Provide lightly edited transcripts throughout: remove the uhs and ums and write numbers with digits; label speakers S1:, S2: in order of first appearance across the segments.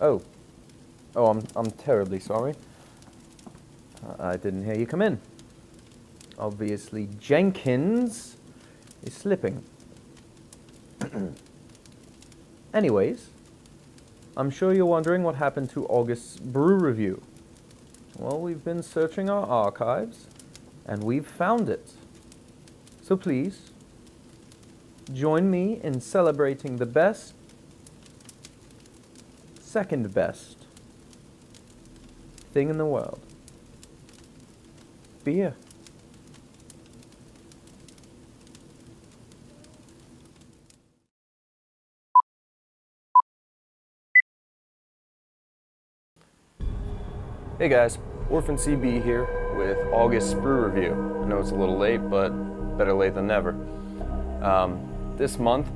S1: Oh. Oh, I'm terribly sorry. I didn't hear you come in. Obviously, Jenkins is slipping. Anyways, I'm sure you're wondering what happened to August's brew review. Well, we've been searching our archives, and we've found it. So please, join me in celebrating the best, second best thing in the world. Beer. Hey guys, Orphan CB here with August's brew review. I know it's a little late, but better late than never. This month,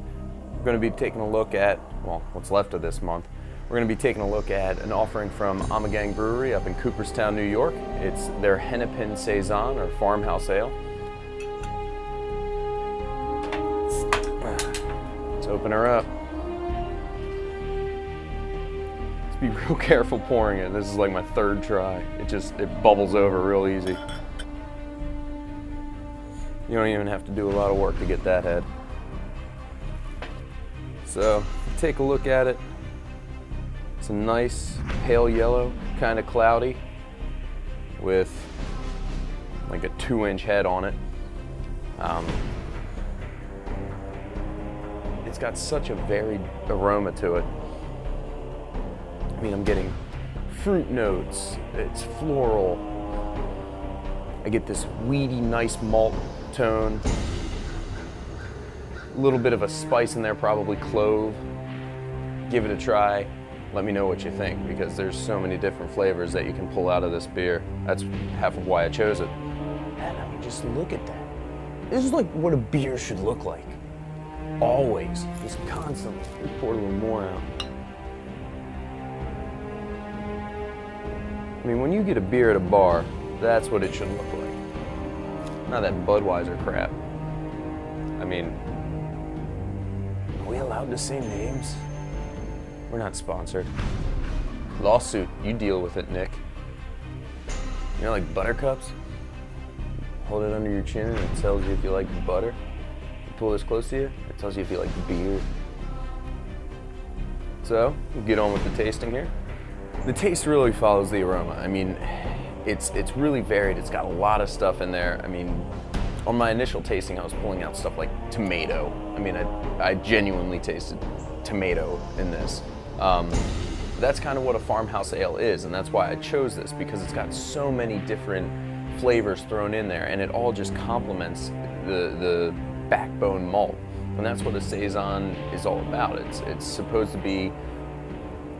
S1: we're going to be taking a look at, well, what's left of this month. We're going to be taking a look at an offering from Ommegang Brewery up in Cooperstown, New York. It's their Hennepin Saison, or farmhouse ale. Let's open her up. Let's be real careful pouring it. This is like my third try. It bubbles over real easy. You don't even have to do a lot of work to get that head. So, take a look at it. It's a nice pale yellow, kind of cloudy, with like a 2-inch head on it. It's got such a varied aroma to it. I mean, I'm getting fruit notes, it's floral. I get this weedy, nice malt tone. A little bit of a spice in there, probably clove. Give it a try. Let me know what you think, because there's so many different flavors that you can pull out of this beer. That's half of why I chose it. And I mean, just look at that. This is like what a beer should look like. Always, just constantly. Let's pour a little more out. I mean, when you get a beer at a bar, that's what it should look like. Not that Budweiser crap. I mean, are we allowed to say names? We're not sponsored. Lawsuit, you deal with it, Nick. You know, like buttercups? Hold it under your chin and it tells you if you like butter. You pull this close to you, it tells you if you like beer. So, we'll get on with the tasting here. The taste really follows the aroma. I mean, it's really varied. It's got a lot of stuff in there. I mean, on my initial tasting, I was pulling out stuff like tomato. I mean, I genuinely tasted tomato in this. That's kind of what a farmhouse ale is, and that's why I chose this, because it's got so many different flavors thrown in there, and it all just complements the backbone malt. And that's what a Saison is all about. It's supposed to be,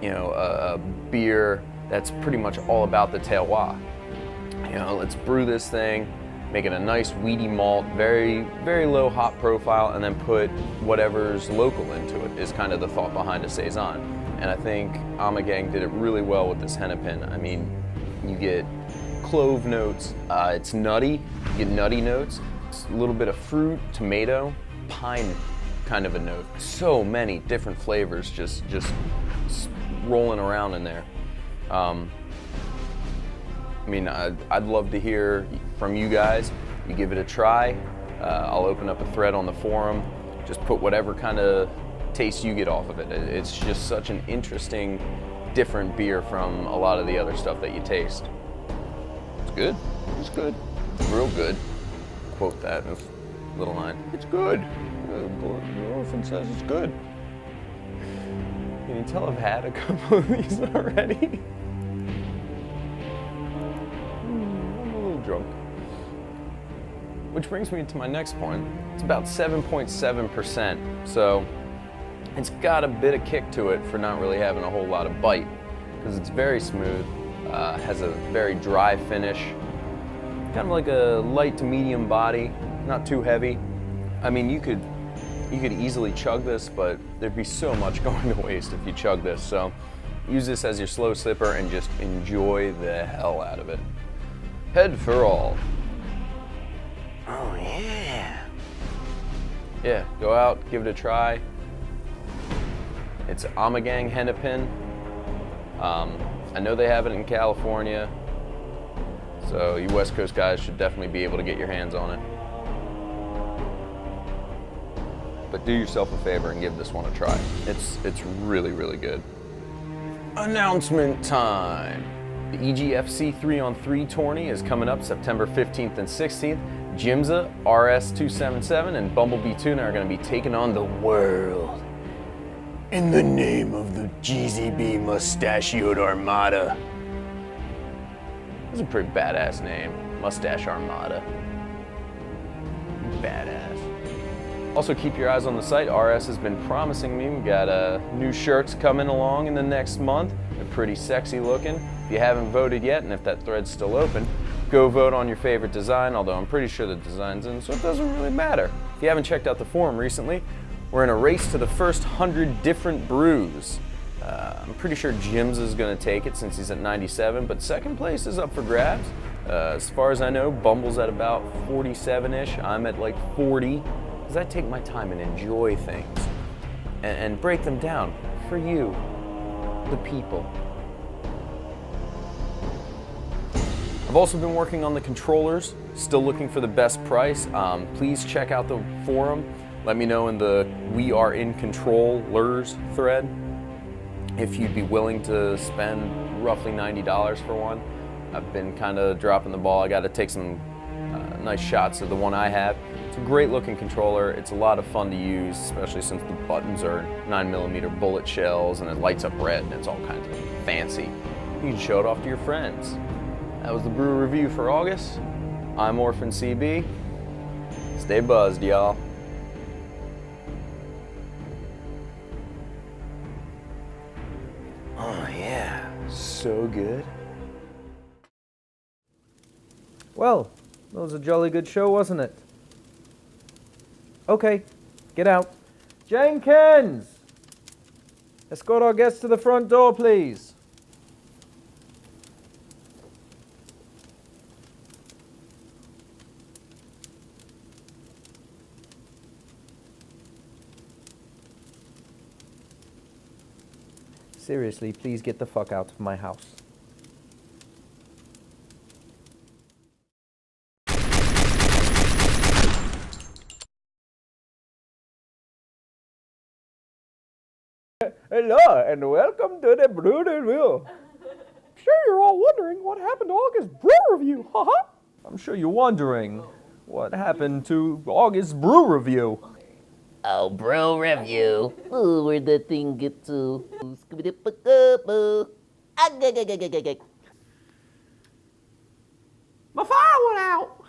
S1: you know, a beer that's pretty much all about the terroir. You know, let's brew this thing, make it a nice weedy malt, very, very low hop profile, and then put whatever's local into it is kind of the thought behind a Saison. And I think Ommegang did it really well with this Hennepin. I mean, you get clove notes, it's nutty, you get nutty notes, it's a little bit of fruit, tomato, pine kind of a note. So many different flavors just rolling around in there. I mean, I'd love to hear from you guys. You give it a try. I'll open up a thread on the forum. Just put whatever kind of taste you get off of it. It's just such an interesting, different beer from a lot of the other stuff that you taste. It's good. It's good. Real good. Quote that in a little line. It's good. The orphan says it's good. Can you tell I've had a couple of these already? I'm a little drunk. Which brings me to my next point. It's about 7.7%, so it's got a bit of kick to it for not really having a whole lot of bite, because it's very smooth, has a very dry finish, kind of like a light to medium body, not too heavy. I mean, you could easily chug this, but there'd be so much going to waste if you chug this. So use this as your slow sipper and just enjoy the hell out of it. Head for all. Oh yeah. Yeah, go out, give it a try. It's Ommegang Hennepin. I know they have it in California, so you West Coast guys should definitely be able to get your hands on it. But do yourself a favor and give this one a try. It's really, really good. Announcement time. The EGFC 3-on-3 tourney is coming up September 15th and 16th. GzB, RS277, and Bumblebee Tuna are going to be taking on the world in the name of the GzB Mustachioed Armada. That's a pretty badass name, Mustache Armada. Badass. Also keep your eyes on the site. RS has been promising me. We've got new shirts coming along in the next month. They're pretty sexy looking. If you haven't voted yet, and if that thread's still open, go vote on your favorite design, although I'm pretty sure the design's in, so it doesn't really matter. If you haven't checked out the forum recently, we're in a race to the first 100 different brews. I'm pretty sure Jim's is going to take it since he's at 97, but second place is up for grabs. As far as I know, Bumble's at about 47-ish. I'm at like 40. Because I take my time and enjoy things and break them down for you, the people. I've also been working on the controllers, still looking for the best price. Please check out the forum. Let me know in the We Are In Controllers thread if you'd be willing to spend roughly $90 for one. I've been kind of dropping the ball. I got to take some nice shots of the one I have. It's a great looking controller. It's a lot of fun to use, especially since the buttons are 9mm bullet shells and it lights up red and it's all kinds of fancy. You can show it off to your friends. That was the Brew review for August. I'm Orphan CB. Stay buzzed, y'all. Oh yeah, so good.
S2: Well, that was a jolly good show, wasn't it? Okay, get out. Jenkins! Escort our guests to the front door, please. Seriously, please get the fuck out of my house. Hello, and welcome to the Brew Review. Sure, you're all wondering what happened to August Brew Review, haha. I'm sure you're wondering what happened to August Brew Review.
S3: Oh, Brew Review. Oh, where'd that thing get to?
S2: My fire went out.